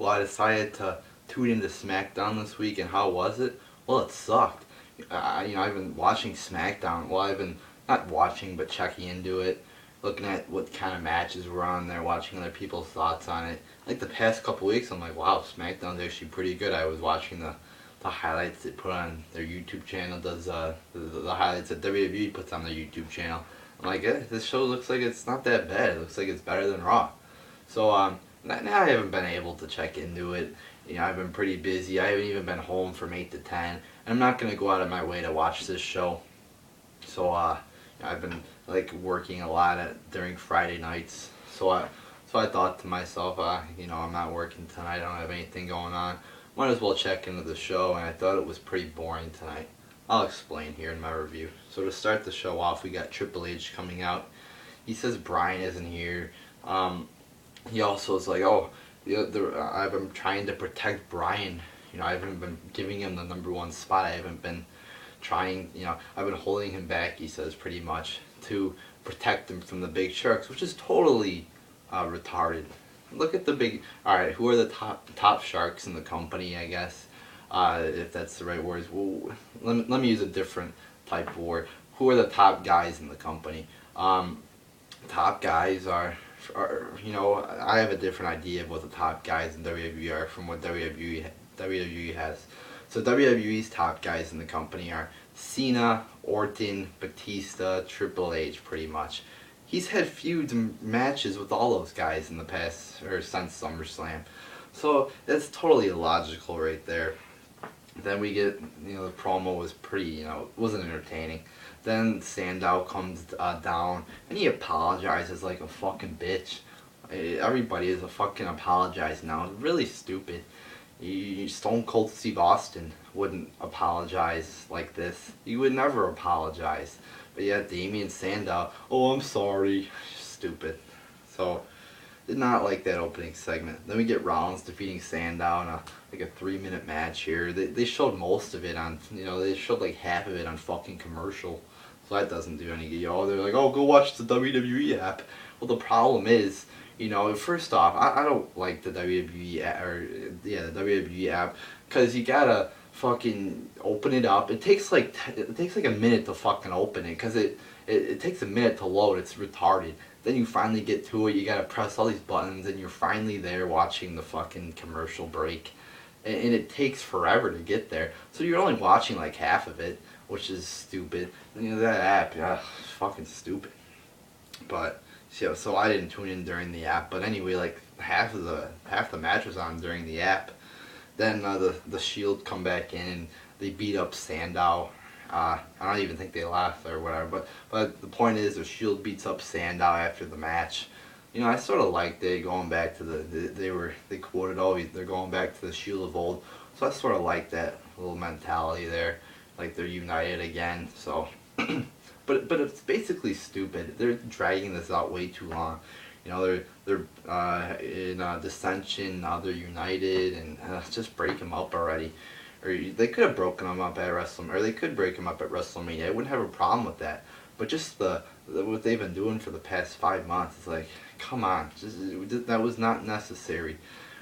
Well, I decided to tune into Smackdown this week, and how was it? Well, it sucked. I've been watching Smackdown. Well, I've been not watching, but checking into it, looking at what kind of matches were on there, watching other people's thoughts on it. Like the past couple weeks, I'm like, wow, Smackdown's actually pretty good. I was watching the highlights they put on their YouTube channel. Does the highlights that WWE puts on their YouTube channel. I'm like, this show looks like it's not that bad. It looks like it's better than Raw. So now I haven't been able to check into it. I've been pretty busy. I haven't even been home from 8 to 10. And I'm not going to go out of my way to watch this show. So I've been like working a lot during Friday nights. So I thought to myself, I'm not working tonight. I don't have anything going on. Might as well check into the show. And I thought it was pretty boring tonight. I'll explain here in my review. So to start the show off, we got Triple H coming out. He says Bryan isn't here. He also is like, oh, I've been trying to protect Bryan. I haven't been giving him the #1 spot. I haven't been trying, I've been holding him back, he says, pretty much, to protect him from the big sharks, which is totally retarded. Look at the big, alright, who are the top sharks in the company, I guess, if that's the right words. Well, let me use a different type of word. Who are the top guys in the company? Top guys are, I have a different idea of what the top guys in WWE are from what WWE has. So WWE's top guys in the company are Cena, Orton, Batista, Triple H, pretty much. He's had feuds and matches with all those guys in the past, or since SummerSlam. So that's totally illogical right there. Then we get, the promo was pretty, wasn't entertaining. Then Sandow comes down and he apologizes like a fucking bitch. Everybody is a fucking apologize now. It's really stupid. Stone Cold Steve Austin wouldn't apologize like this. He would never apologize. But yeah, Damien Sandow, oh, I'm sorry. Stupid. So, did not like that opening segment. Then we get Rollins defeating Sandow in a 3-minute match here. They showed most of it on, they showed like half of it on fucking commercial. So that doesn't do any good. They're like, oh, go watch the WWE app. Well, the problem is, first off, I don't like the WWE app, the WWE app, because you gotta fucking open it up. It takes like a minute to fucking open it, because it takes a minute to load. It's retarded. Then you finally get to it. You gotta press all these buttons, and you're finally there watching the fucking commercial break, and it takes forever to get there. So you're only watching like half of it, which is stupid. That app, it's fucking stupid. But so I didn't tune in during the app. But anyway, like half the match was on during the app. Then the Shield come back in and they beat up Sandow. I don't even think they laughed or whatever. But the point is, the Shield beats up Sandow after the match. I sort of liked it going back to they quoted, oh, they're going back to the Shield of old. So I sort of like that little mentality there, like they're united again. So, but it's basically stupid. They're dragging this out way too long. They're in dissension. Now they're united, and just break them up already. Or they could have broken them up at WrestleMania, or they could break them up at WrestleMania. I wouldn't have a problem with that. But just what they've been doing for the past 5 months, it's like, come on, that was not necessary.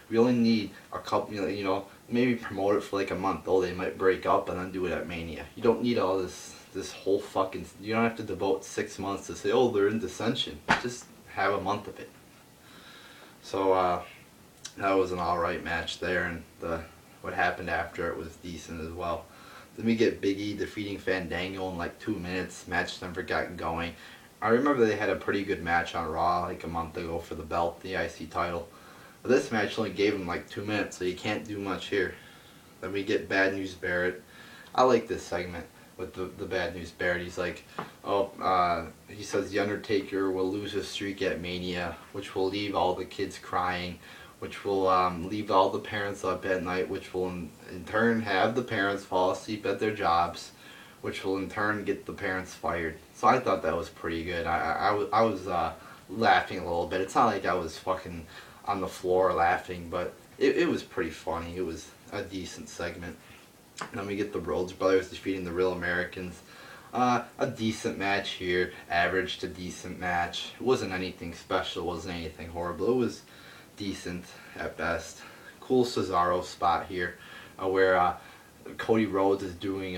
We only need a couple, maybe promote it for like a month. Oh, they might break up and then do it at Mania. You don't need all this whole fucking, you don't have to devote 6 months to say, oh, they're in dissension. Just have a month of it. So that was an alright match there, and what happened after it was decent as well. Then we get Big E defeating Fandango in like 2 minutes. Match never got going. I remember they had a pretty good match on Raw like a month ago for the belt, the IC title. But this match only gave him like 2 minutes, so you can't do much here. Then we get Bad News Barrett. I like this segment with the Bad News Barrett. He's like, he says The Undertaker will lose his streak at Mania, which will leave all the kids crying, which will leave all the parents up at night, which will in turn have the parents fall asleep at their jobs, which will in turn get the parents fired. So I thought that was pretty good. I was laughing a little bit. It's not like I was fucking on the floor laughing, but it was pretty funny. It was a decent segment. Then we get the Rhodes Brothers defeating the Real Americans. A decent match here, average to decent match. It wasn't anything special, it wasn't anything horrible. It was decent at best. cool Cesaro spot here, where Cody Rhodes is doing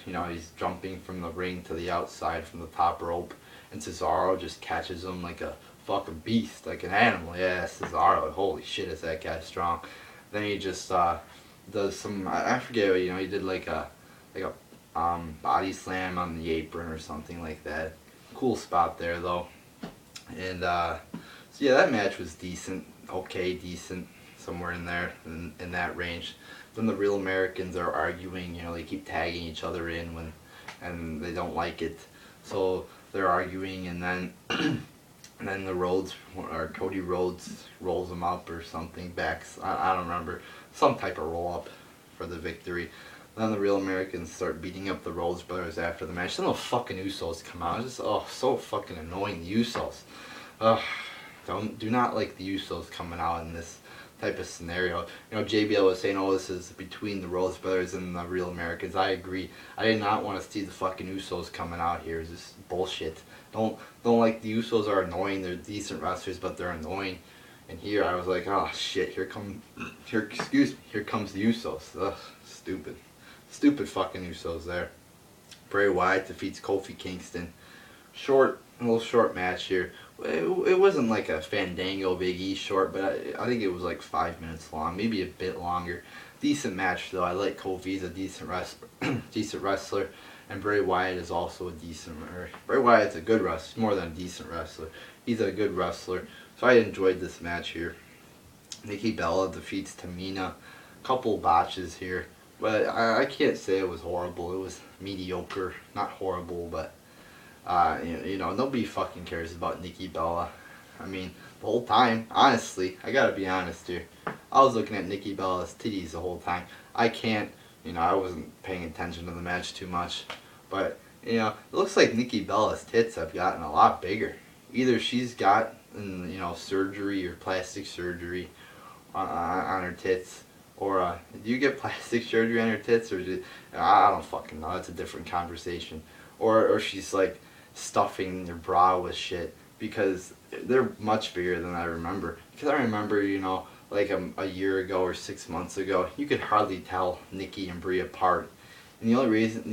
you know, he's jumping from the ring to the outside from the top rope, and Cesaro just catches him like a fucking beast, like an animal. Yeah, Cesaro, holy shit, is that guy strong. Then he just does some, I forget, you know, he did like a body slam on the apron or something like that. Cool spot there though. And so yeah, that match was decent, okay, decent, somewhere in there, in that range. Then the Real Americans are arguing, you know, they keep tagging each other in and they don't like it. So they're arguing, and then and then the Rhodes, or Cody Rhodes, rolls them up or something, backs, I don't remember, some type of roll up for the victory. Then the Real Americans start beating up the Rhodes brothers after the match. Then the fucking Usos come out. It's just, oh, so fucking annoying, the Usos. Ugh, do not like the Usos coming out in this type of scenario. You know, JBL was saying, oh, this is between the Rhodes brothers and the Real Americans. I agree. I did not want to see the fucking Usos coming out here. It's just bullshit. Don't like, the Usos are annoying. They're decent wrestlers, but they're annoying. And here I was like, oh shit, here comes the Usos. Ugh, stupid fucking Usos there. Bray Wyatt defeats Kofi Kingston. A little short match here. It wasn't like a Fandango Big E short, but I think it was like 5 minutes long, maybe a bit longer. Decent match though. I like Kofi. He's a decent wrestler, and Bray Wyatt is also a Bray Wyatt's a good wrestler. He's more than a decent wrestler. He's a good wrestler. So I enjoyed this match here. Nikki Bella defeats Tamina. Couple botches here, but I can't say it was horrible. It was mediocre, not horrible, but you know, nobody fucking cares about Nikki Bella. I mean, the whole time, honestly, I gotta be honest here, I was looking at Nikki Bella's titties the whole time. You know, I wasn't paying attention to the match too much, but, you know, it looks like Nikki Bella's tits have gotten a lot bigger. Either she's got, you know, surgery or plastic surgery on her tits, or do you get plastic surgery on her tits, or I don't fucking know, that's a different conversation. Or she's like stuffing your bra with shit, because they're much bigger than I remember. Because I remember, you know, like a year ago or 6 months ago, you could hardly tell Nikki and Brie apart. And the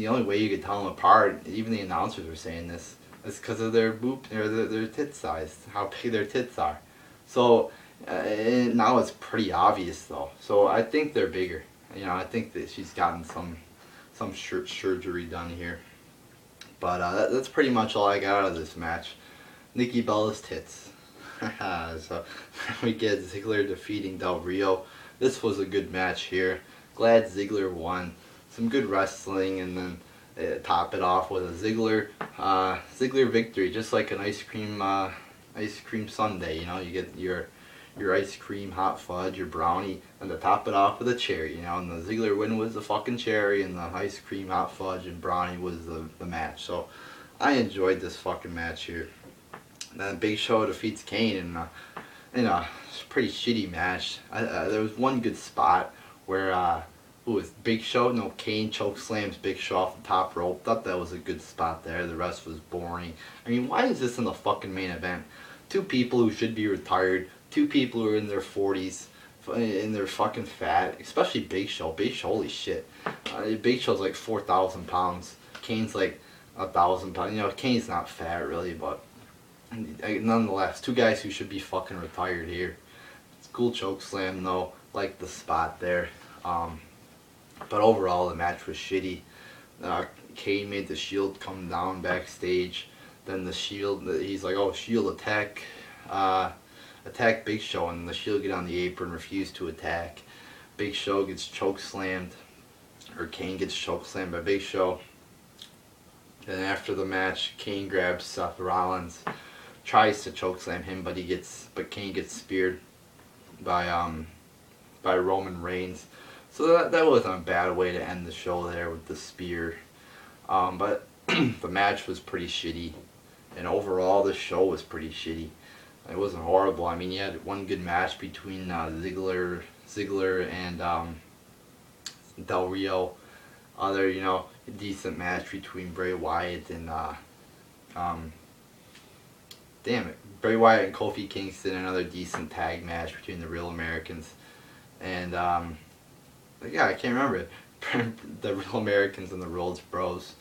only way you could tell them apart, even the announcers were saying this, is because of their their tit size, how big their tits are. So now it's pretty obvious though. So I think they're bigger. You know, I think that she's gotten some surgery done here. But that's pretty much all I got out of this match. Nikki Bella's tits. So we get Ziggler defeating Del Rio. This was a good match here. Glad Ziggler won. Some good wrestling, and then top it off with a Ziggler victory, just like an ice cream sundae. You know, you get your ice cream, hot fudge, your brownie, and to top it off with a cherry. You know, and the Ziggler win was the fucking cherry, and the ice cream, hot fudge, and brownie was the match. So I enjoyed this fucking match here. And then Big Show defeats Kane in a pretty shitty match. There was one good spot where who was Big Show? No, Kane choke slams Big Show off the top rope. Thought that was a good spot there. The rest was boring. I mean, why is this in the fucking main event? Two people who should be retired. Two people who are in their 40s, and they're fucking fat. Especially Big Show. Big Show, holy shit. Big Show's like 4,000 pounds. Kane's like 1,000 pounds. You know, Kane's not fat really, but nonetheless, two guys who should be fucking retired here. It's a cool choke slam though. Like the spot there. But overall, the match was shitty. Kane made the Shield come down backstage. Then the Shield, he's like, oh, Shield attack Big Show, and the Shield get on the apron, refuse to attack. Big Show gets choke slammed, or Kane gets choke slammed by Big Show. Then after the match, Kane grabs Seth Rollins, tries to choke slam him, but Kane gets speared by Roman Reigns. So that wasn't a bad way to end the show there with the spear. But the match was pretty shitty, and overall the show was pretty shitty. It wasn't horrible. I mean, you had one good match between Ziggler and Del Rio. Other, you know, a decent match between Bray Wyatt and Bray Wyatt and Kofi Kingston. Another decent tag match between the Real Americans and yeah, I can't remember it. The Real Americans and the Rhodes Bros.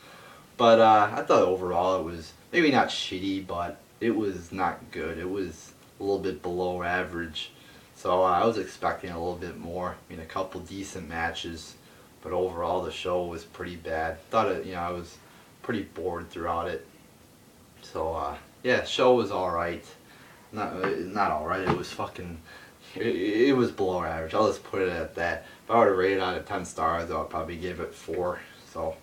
But I thought overall it was maybe not shitty, but it was not good. It was a little bit below average. So I was expecting a little bit more. I mean, a couple decent matches, but overall the show was pretty bad. Thought it, I was pretty bored throughout it. So yeah, show was all right. Not all right. It was fucking. It was below average. I'll just put it at that. If I were to rate it out of 10 stars, I'll probably give it 4. So,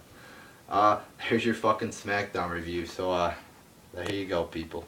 here's your fucking SmackDown review. So, there you go, people.